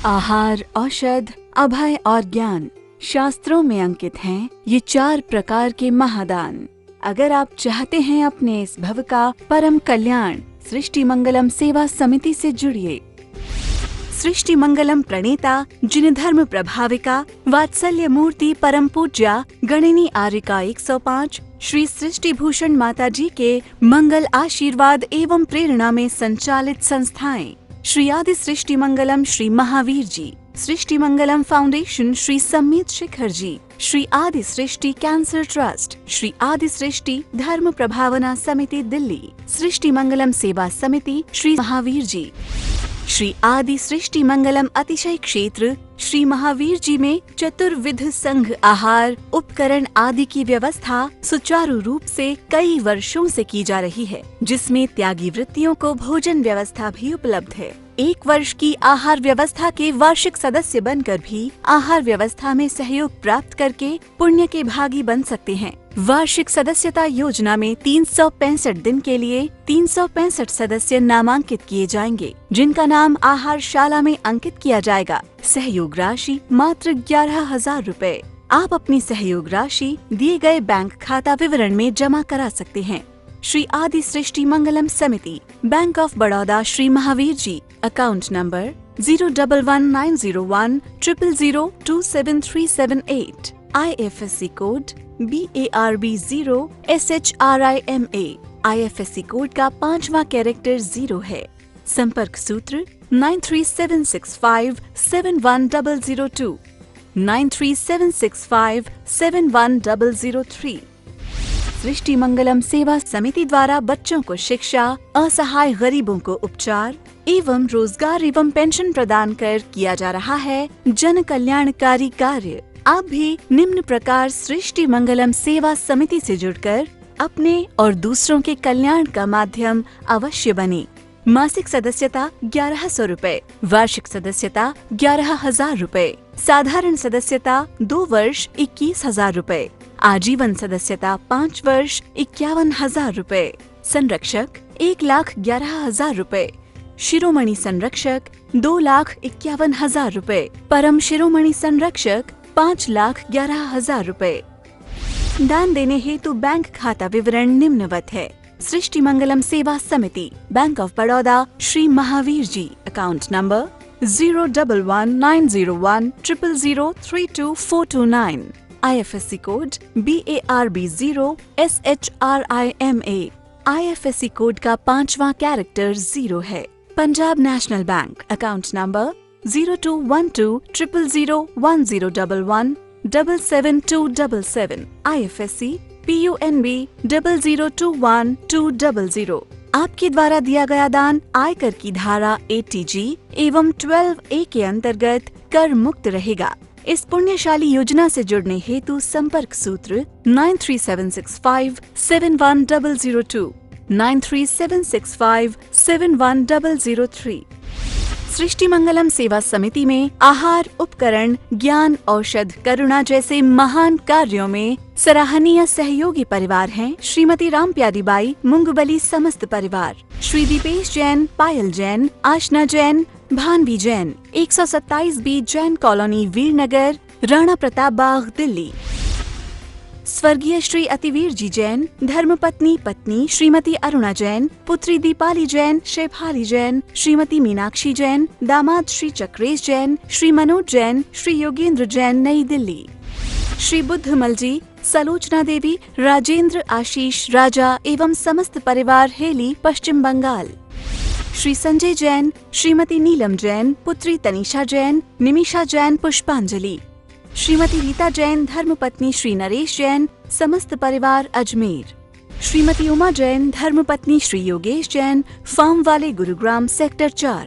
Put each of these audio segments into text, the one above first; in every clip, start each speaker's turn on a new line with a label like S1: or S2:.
S1: आहार, औषध, अभय और ज्ञान शास्त्रों में अंकित हैं ये 4 प्रकार के महादान। अगर आप चाहते हैं अपने इस भव का परम कल्याण, सृष्टि मंगलम सेवा समिति से जुड़िए। सृष्टि मंगलम प्रणेता जिन धर्म प्रभाविका वात्सल्य मूर्ति परम पूज्या गणिनी आर्यिका 105 श्री सृष्टि भूषण माता जी के मंगल आशीर्वाद एवं प्रेरणा में संचालित संस्थाएं श्री आदि सृष्टि मंगलम श्री महावीर जी, सृष्टि मंगलम फाउंडेशन श्री सम्मीत शिखर जी, श्री आदि सृष्टि कैंसर ट्रस्ट, श्री आदि सृष्टि धर्म प्रभावना समिति दिल्ली, सृष्टि मंगलम सेवा समिति श्री महावीर जी, श्री आदि सृष्टि मंगलम अतिशय क्षेत्र श्री महावीर जी में चतुर्विध संघ आहार उपकरण आदि की व्यवस्था सुचारू रूप से कई वर्षों से की जा रही है, जिसमें त्यागी वृत्तियों को भोजन व्यवस्था भी उपलब्ध है। 1 वर्ष की आहार व्यवस्था के वार्षिक सदस्य बनकर भी आहार व्यवस्था में सहयोग प्राप्त करके पुण्य के भागी बन सकते हैं। वार्षिक सदस्यता योजना में 365 दिन के लिए 365 सदस्य नामांकित किए जाएंगे, जिनका नाम आहारशाला में अंकित किया जाएगा। सहयोग राशि मात्र 11,000 रुपए। आप अपनी सहयोग राशि दिए गए बैंक खाता विवरण में जमा करा सकते हैं। श्री आदि Srishti Mangalam Samiti, Bank of Baroda, Shri Mahavir ji, account number 011901 000 27378, IFSC code BARB0 SHRIMA, IFSC code का 5वां कैरेक्टर 0 है। संपर्क सूत्र 9376571002, 9376571003। सृष्टि मंगलम सेवा समिति द्वारा बच्चों को शिक्षा, असहाय गरीबों को उपचार एवं रोजगार एवं पेंशन प्रदान कर किया जा रहा है जन कल्याणकारी कार्य। आप भी निम्न प्रकार सृष्टि मंगलम सेवा समिति से जुड़कर अपने और दूसरों के कल्याण का माध्यम अवश्य बने। मासिक सदस्यता 1100 रुपए, वार्षिक सदस्यता 11,000 रुपए, साधारण सदस्यता 2 वर्ष 21,000 रुपए, आजीवन सदस्यता 5 वर्ष 51,000 रुपए, संरक्षक 1,11,000 रुपए, शिरोमणि संरक्षक 2,51,000 रुपए, परम शिरोमणि संरक्षक 5,11,000 रुपए। दान देने हेतु बैंक खाता विवरण निम्नवत है। सृष्टि Mangalam Seva Samiti, Bank of Baroda, Shri Mahavir ji, account number 011901 000 32429, IFSC code BARB0 SHRIMA, IFSC code का 5वां कैरेक्टर 0 है। Punjab National Bank, account number 0212 000 1011 77277, IFSC PUNB 0021200। आपके द्वारा दिया गया दान आयकर की धारा 80G एवं 12A के अंतर्गत कर मुक्त रहेगा। इस पुण्यशाली योजना से जुड़ने हेतु संपर्क सूत्र 9376571002, 9376571003। सृष्टि मंगलम सेवा समिति में आहार, उपकरण, ज्ञान, औषध, करुणा जैसे महान कार्यों में सराहनीय सहयोगी परिवार हैं श्रीमती राम प्यारी बाई मुंगबली समस्त परिवार, श्री दीपेश जैन, पायल जैन, आशना जैन, भानवी जैन, 127B जैन कॉलोनी, वीरनगर, राणा प्रताप बाग, दिल्ली। स्वर्गीय श्री अतिवीर जी जैन, धर्मपत्नी पत्नी श्रीमती अरुणा जैन, पुत्री दीपाली जैन, शेफाली जैन, श्रीमती मीनाक्षी जैन, दामाद श्री चक्रेश जैन, श्री मनोज जैन, श्री योगेंद्र जैन, नई दिल्ली। श्री बुद्धमल जी, सलोचना देवी, राजेंद्र, आशीष, राजा एवं समस्त परिवार, हेली, पश्चिम बंगाल। श्री संजय जैन, श्रीमती नीलम जैन, पुत्री तनिषा जैन, निमिषा जैन, पुष्पांजलि। श्रीमती रीता जैन, धर्मपत्नी श्री नरेश जैन, समस्त परिवार, अजमेर। श्रीमती उमा जैन, धर्मपत्नी श्री योगेश जैन, फार्म वाले, गुरुग्राम, सेक्टर 4।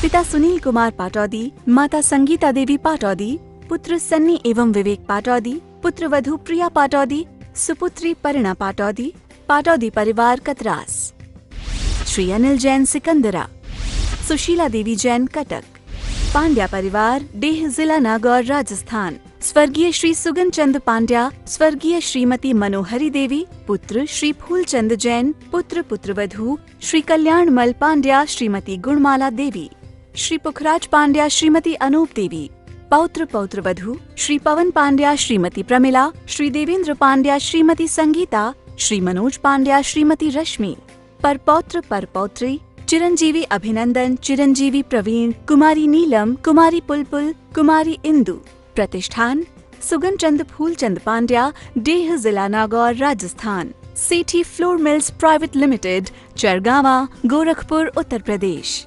S1: पिता सुनील कुमार पाटौदी, माता संगीता देवी पाटौदी, पुत्र सन्नी एवं विवेक पाटौदी, पुत्र वधू प्रिया पाटौदी, सुपुत्री परिणा पाटौदी, पाटौदी परिवार, कतरास। श्री अनिल जैन, सिकंदरा। सुशीला देवी जैन, कटक। पांड्या परिवार, डेह, जिला नागौर, राजस्थान। स्वर्गीय श्री सुगन चंद पांड्या, स्वर्गीय श्रीमती मनोहरी देवी, पुत्र श्री फूलचंद जैन, पुत्र पुत्रवधू श्री कल्याण मल पांड्या, श्रीमती गुणमाला देवी। श्री पुखराज पांड्या श्रीमती अनूप देवी, पौत्र पौत्र वधू श्री पवन पांड्या श्रीमती प्रमिला, श्री देवेंद्र पांड्या श्रीमती संगीता, श्री मनोज पांड्या श्रीमती रश्मि, परपौत्र परपौत्री चिरंजीवी अभिनंदन, चिरंजीवी प्रवीण, कुमारी नीलम, कुमारी पुलपुल, कुमारी इंदु। प्रतिष्ठान सुगन चंद फूलचंद पांड्या, डेह, जिला Nagaur, Rajasthan. Sethi flour mills private limited, Chargawa, Gorakhpur, Uttar Pradesh.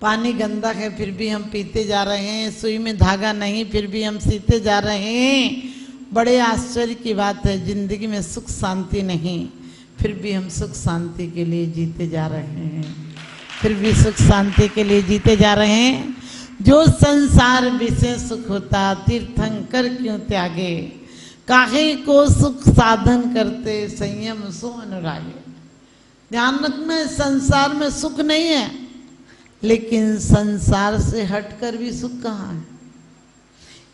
S2: पानी गंदा है फिर भी हम पीते जा रहे हैं, सुई में धागा नहीं फिर भी हम सीते जा रहे हैं। बड़े आश्चर्य की बात है, जिंदगी में सुख शांति नहीं, फिर भी हम सुख शांति के लिए जीते जा रहे हैं, फिर भी सुख शांति के लिए जीते जा रहे हैं। जो संसार विषय सुख होता तीर्थंकर क्यों त्यागे, काहे को सुख साधन करते संयम सो अनुरागे। ध्यान रखना, संसार में सुख नहीं है, लेकिन संसार से हटकर भी सुख कहाँ है।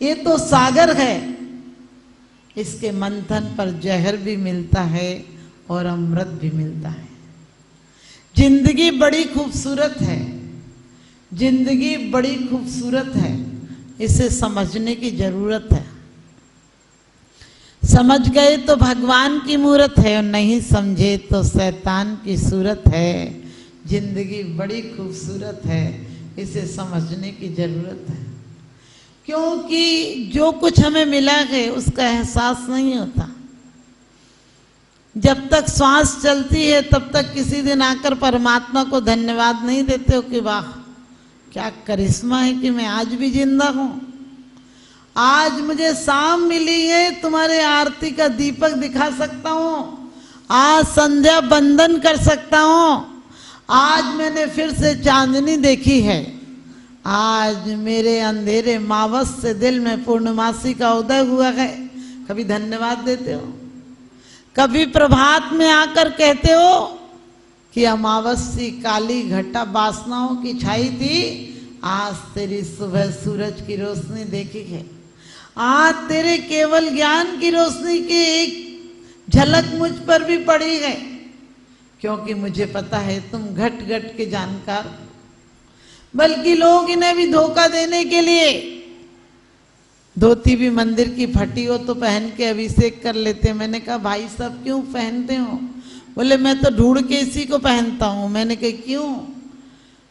S2: ये तो सागर है, इसके मंथन पर जहर भी मिलता है और अमृत भी मिलता है। जिंदगी बड़ी खूबसूरत है, जिंदगी बड़ी खूबसूरत है, इसे समझने की जरूरत है। समझ गए तो भगवान की मूरत है, और नहीं समझे तो शैतान की सूरत है। जिंदगी बड़ी खूबसूरत है, इसे समझने की जरूरत है, क्योंकि जो कुछ हमें मिला है उसका एहसास नहीं होता। जब तक श्वास चलती है तब तक किसी दिन आकर परमात्मा को धन्यवाद नहीं देते हो कि वाह क्या करिश्मा है कि मैं आज भी जिंदा हूं, आज मुझे शाम मिली है, तुम्हारे आरती का दीपक दिखा सकता हूं, आज संध्या बंदन कर सकता हूं, आज मैंने फिर से चांदनी देखी है, आज मेरे अंधेरे मावस से दिल में पूर्णमासी का उदय हुआ है। कभी धन्यवाद देते हो? कभी प्रभात में आकर कहते हो कि अमावस्या काली घटा वासनाओं की छाई थी, आज तेरी सुबह सूरज की रोशनी देखी है, आज तेरे केवल ज्ञान की रोशनी की एक झलक मुझ पर भी पड़ी है, क्योंकि मुझे पता है तुम घट घट के जानकार। बल्कि लोग इन्हें भी धोखा देने के लिए धोती भी मंदिर की फटी हो तो पहन के अभिषेक कर लेते। मैंने कहा भाई साहब क्यों पहनते हो? बोले मैं तो ढूंढ के इसी को पहनता हूं। मैंने कहा क्यों?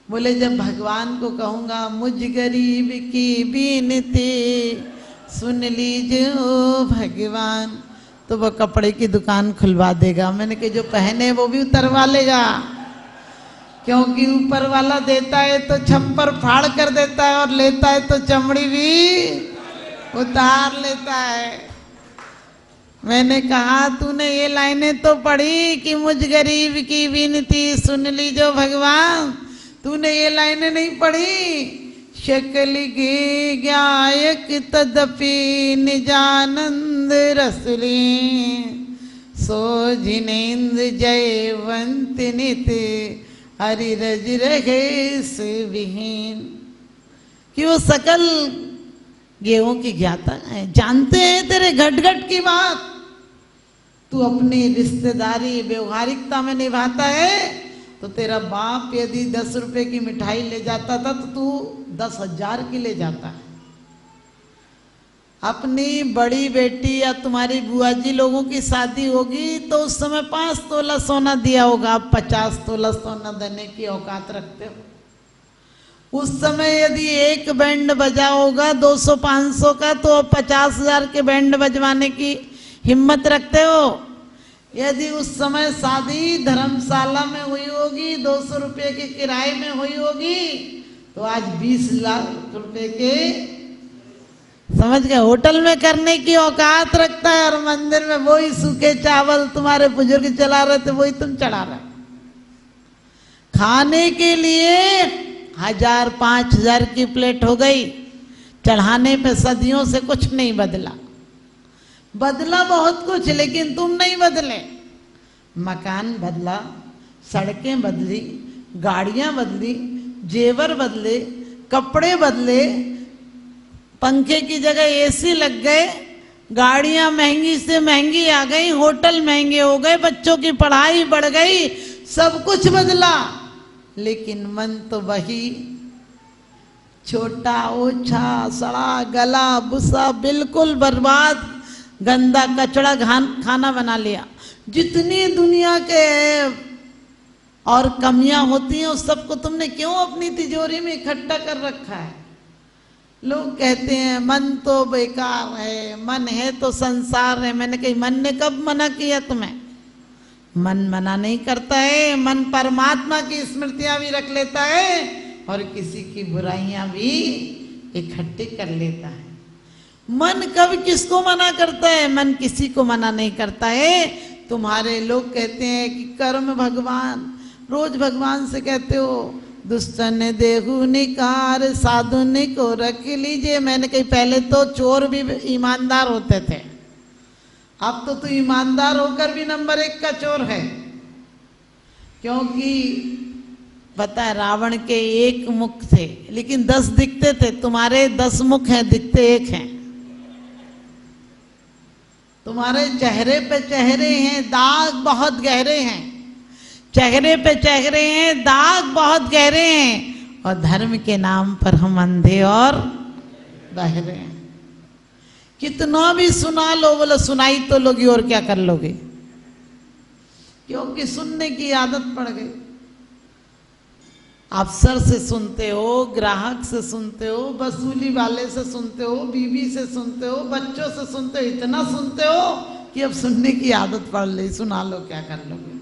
S2: बोले जब भगवान को कहूंगा मुझ गरीब की विनती सुन लीजिए ओ भगवान, तो वह कपड़े की दुकान खुलवा देगा। मैंने कहा जो पहने वो भी उतरवा लेगा, क्योंकि ऊपर वाला देता है तो छप्पर फाड़ कर देता है, और लेता है तो चमड़ी भी उतार लेता है। मैंने कहा तूने ये लाइनें तो पढ़ी कि मुझ गरीब की विनती सुन लीजो भगवान, तूने ये लाइनें नहीं पढ़ी। शक्ल की गायक तदपि निजानंद रसली, सो जिनेन्द्र जयवंत नित हरि रज रहे विहीन। कि वो सकल गेहूं की ज्ञाता है, जानते हैं तेरे घट घट की बात। तू अपनी रिश्तेदारी व्यवहारिकता में निभाता है, तो तेरा बाप यदि 10 रुपए की मिठाई ले जाता था तो तू 10,000 की ले जाता है। अपनी बड़ी बेटी या तुम्हारी बुआ जी लोगों की शादी होगी तो उस समय 5 तोला सोना दिया होगा, आप 50 तोला सोना देने की औकात रखते हो। उस समय यदि एक बैंड बजा होगा 200-500 का, तो 50,000 के बैंड बजवाने की हिम्मत रखते हो। यदि उस समय शादी धर्मशाला में हुई होगी, 200 रुपये के किराए में हुई होगी, तो आज 20 लाख रुपए के समझ गए होटल में करने की औकात रखता है, और मंदिर में वही सूखे चावल तुम्हारे बुजुर्ग चला रहे थे वही तुम चढ़ा रहे। खाने के लिए 1000-5000 की प्लेट हो गई, चढ़ाने पे सदियों से कुछ नहीं बदला। बदला बहुत कुछ, लेकिन तुम नहीं बदले। मकान बदला, सड़कें बदली, गाड़ियां बदली, जेवर बदले, कपड़े बदले, पंखे की जगह एसी लग गए, गाड़ियां महंगी से महंगी आ गई, होटल महंगे हो गए, बच्चों की पढ़ाई बढ़ गई, सब कुछ बदला, लेकिन मन तो वही छोटा, ओछा, सड़ा, गला, भूसा, बिल्कुल बर्बाद, गंदा कचड़ा खाना बना लिया। जितनी दुनिया के और कमियां होती हैं उस सबको तुमने क्यों अपनी तिजोरी में इकट्ठा कर रखा है? लोग कहते हैं मन तो बेकार है, मन है तो संसार है। मैंने कही मन ने कब मना किया तुम्हें? मन मना नहीं करता है, मन परमात्मा की स्मृतियां भी रख लेता है और किसी की बुराइयां भी इकट्ठी कर लेता है। मन कब किसको मना करता है? मन किसी को मना नहीं करता है। तुम्हारे लोग कहते हैं कि कर्म भगवान, रोज भगवान से कहते हो दुष्टन देहु निकार साधु को रख लीजिए। मैंने कही पहले तो चोर भी ईमानदार होते थे, अब तो तू ईमानदार होकर भी नंबर 1 का चोर है। क्योंकि पता है रावण के 1 मुख थे लेकिन 10 दिखते थे, तुम्हारे 10 मुख हैं, दिखते 1 हैं। तुम्हारे चेहरे पे चेहरे हैं, दाग बहुत गहरे हैं। चेहरे पे चेहरे हैं, दाग बहुत गहरे हैं, और धर्म के नाम पर हम अंधे और बहरे हैं। कितना भी सुना लो, बोलो सुनाई तो लोगी और क्या कर लोगे, क्योंकि सुनने की आदत पड़ गई। अफसर से सुनते हो, ग्राहक से सुनते हो, वसूली वाले से सुनते हो, बीवी से सुनते हो, बच्चों से सुनते हो, इतना सुनते हो कि अब सुनने की आदत पड़ गई। सुना लो क्या कर लोगे,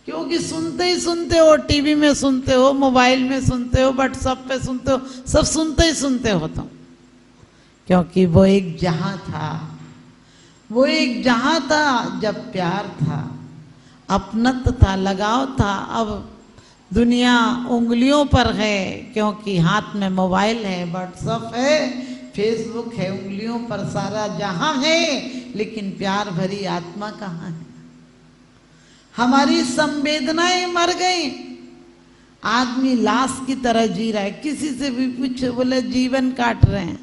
S2: क्योंकि सुनते ही सुनते हो। टीवी में सुनते हो, मोबाइल में सुनते हो, व्हाट्सएप पे सुनते हो, सब सुनते ही सुनते हो तुम। क्योंकि वो एक जहां था, वो एक जहां था जब प्यार था, अपनत्व था, लगाव था। अब दुनिया उंगलियों पर है, क्योंकि हाथ में मोबाइल है, व्हाट्सएप है, फेसबुक है, उंगलियों पर सारा जहां है, लेकिन प्यार भरी आत्मा कहाँ है? हमारी संवेदनाएं मर गई। आदमी लाश की तरह जी रहा है। किसी से भी पूछो, बोले जीवन काट रहे हैं।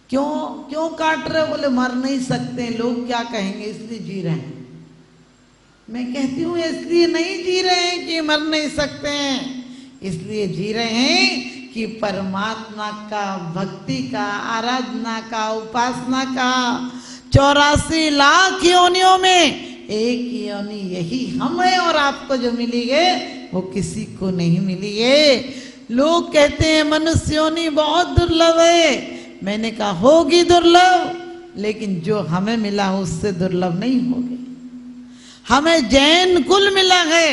S2: क्यों काट रहे? बोले मर नहीं सकते, लोग क्या कहेंगे इसलिए जी रहे हैं। मैं कहती हूँ इसलिए नहीं जी रहे हैं कि मर नहीं सकते हैं, इसलिए जी रहे हैं कि परमात्मा का, भक्ति का, आराधना का, उपासना का 84 लाख योनियों में एक योनि यही हम है, और आपको जो मिली है वो किसी को नहीं मिली है। लोग कहते हैं मनुष्य योनि बहुत दुर्लभ है। मैंने कहा होगी दुर्लभ, लेकिन जो हमें मिला उससे दुर्लभ नहीं होगी। हमें जैन कुल मिला है।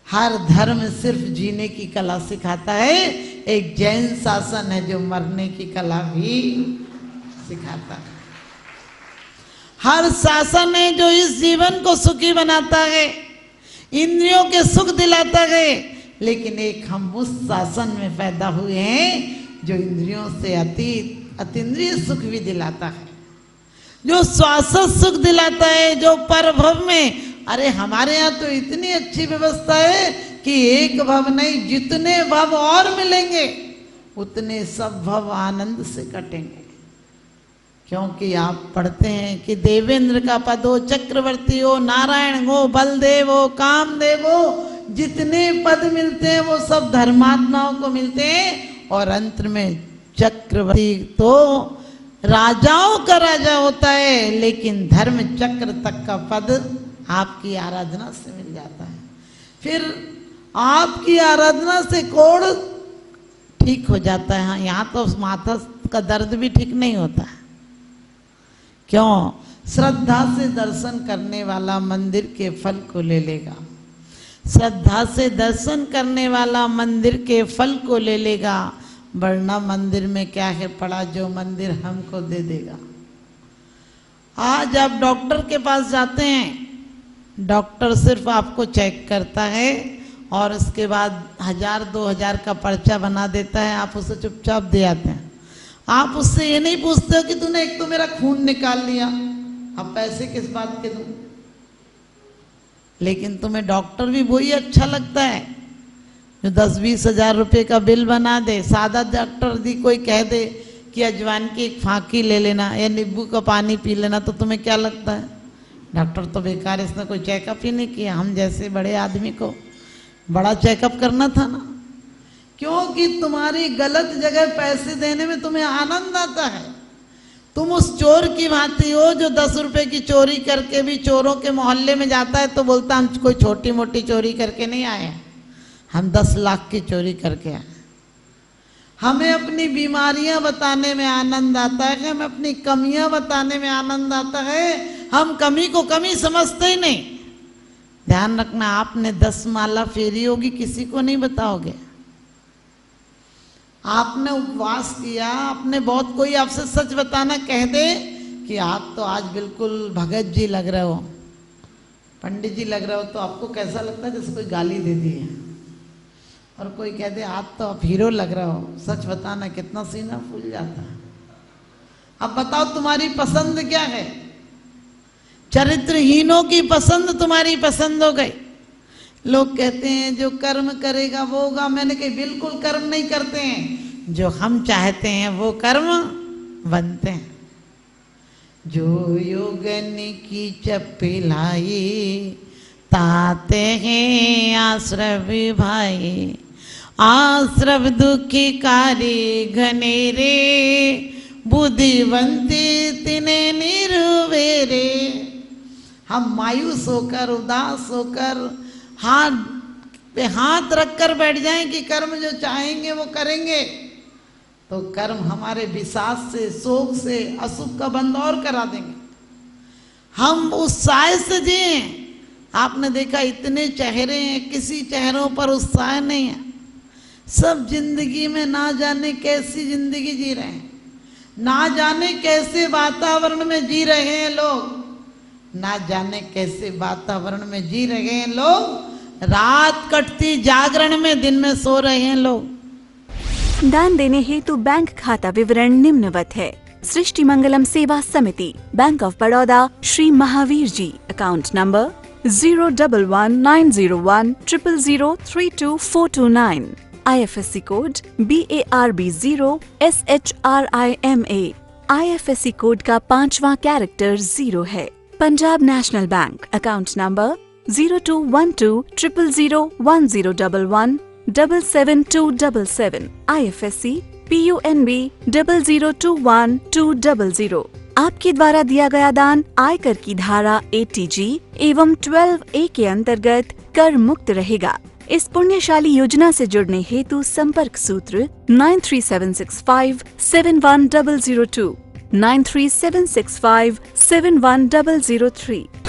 S2: हर धर्म सिर्फ जीने की कला सिखाता है, एक जैन शासन है जो मरने की कला भी सिखाता है। हर शासन है जो इस जीवन को सुखी बनाता है, इंद्रियों के सुख दिलाता है, लेकिन एक हम उस शासन में पैदा हुए हैं जो इंद्रियों से अतीन्द्रिय सुख भी दिलाता है, जो शाश्वत सुख दिलाता है, जो परभव में। अरे हमारे यहाँ तो इतनी अच्छी व्यवस्था है कि एक भव नहीं, जितने भव और मिलेंगे उतने सब भव आनंद से कटेंगे। क्योंकि आप पढ़ते हैं कि देवेंद्र का पद हो, चक्रवर्ती हो, नारायण हो, बलदेव हो, कामदेव हो, जितने पद मिलते हैं वो सब धर्मात्माओं को मिलते हैं। और अंत में चक्रवर्ती तो राजाओं का राजा होता है, लेकिन धर्म चक्र तक का पद आपकी आराधना से मिल जाता है। फिर आपकी आराधना से कोढ़ ठीक हो जाता है। यहाँ तो माथा का दर्द भी ठीक नहीं होता है। क्यों? श्रद्धा से दर्शन करने वाला मंदिर के फल को ले लेगा। श्रद्धा से दर्शन करने वाला मंदिर के फल को ले लेगा, वरना मंदिर में क्या है पड़ा जो मंदिर हमको दे देगा। आज आप डॉक्टर के पास जाते हैं, डॉक्टर सिर्फ आपको चेक करता है और उसके बाद 1000-2000 का पर्चा बना देता है, आप उसे चुपचाप दे आते हैं। आप उससे ये नहीं पूछते हो कि तूने एक तो मेरा खून निकाल लिया, अब पैसे किस बात के दूं। लेकिन तुम्हें डॉक्टर भी वही अच्छा लगता है जो 10-20 हजार रुपये का बिल बना दे। सादा डॉक्टर दी कोई कह दे कि अजवाइन की एक फांकी ले लेना या नींबू का पानी पी लेना, तो तुम्हें क्या लगता है? डॉक्टर तो बेकार, इसने कोई चेकअप ही नहीं किया। हम जैसे बड़े आदमी को बड़ा चेकअप करना था ना। क्योंकि तुम्हारी गलत जगह पैसे देने में तुम्हें आनंद आता है। तुम उस चोर की भांति हो जो 10 रुपए की चोरी करके भी चोरों के मोहल्ले में जाता है तो बोलता हम कोई छोटी मोटी चोरी करके नहीं आए हैं, हम 10 लाख की चोरी करके आए। हमें अपनी बीमारियां बताने में आनंद आता है, हमें अपनी कमियां बताने में आनंद आता है। हम कमी को कमी समझते ही नहीं। ध्यान रखना, आपने 10 माला फेरी होगी, किसी को नहीं बताओगे। आपने उपवास किया, आपने बहुत, कोई आपसे सच बताना कह दे कि आप तो आज बिल्कुल भगत जी लग रहे हो, पंडित जी लग रहे हो, तो आपको कैसा लगता है? जैसे कोई गाली दे दी है। और कोई कह दे आज तो आप हीरो लग रहे हो, सच बताना कितना सीना फूल जाता है। अब बताओ तुम्हारी पसंद क्या है? चरित्रहीनों की पसंद तुम्हारी पसंद हो गई। लोग कहते हैं जो कर्म करेगा वो होगा। मैंने कही बिल्कुल कर्म नहीं करते हैं, जो हम चाहते हैं वो कर्म बनते हैं। जो योगन की चप्पी लाई ताते हैं आश्रव भाई, आश्रव दुखी कारी घनेरे, बुद्धिवंती तिने निर्वेरे। हम मायूस होकर, उदास होकर, हाथ पे हाथ रखकर बैठ जाएं कि कर्म जो चाहेंगे वो करेंगे, तो कर्म हमारे विषाद से, शोक से, अशुभ का बंद और करा देंगे। हम उत्साह से जिए। आपने देखा इतने चेहरे हैं, किसी चेहरों पर उत्साह नहीं है। सब जिंदगी में ना जाने कैसी जिंदगी जी रहे हैं, ना जाने कैसे वातावरण में जी रहे हैं लोग, ना जाने कैसे वातावरण में जी रहे हैं लोग। रात कटती जागरण में, दिन में सो रहे हैं लोग।
S1: दान देने हेतु बैंक खाता विवरण निम्नवत है। सृष्टि Mangalam Seva Samiti, Bank of Baroda, Shri Mahavir ji, account number 011901000324229, IFSC code BARB0 SHRIMA। IFSC code का 5वां कैरेक्टर 0 है। Punjab National Bank, account number 0212001011 77277, IFSC PUNB 0021200। आपके द्वारा दिया गया दान आयकर की धारा 80G एवं 12A के अंतर्गत कर मुक्त रहेगा। इस पुण्यशाली योजना से जुड़ने हेतु संपर्क सूत्र 9376571002, 9376571003।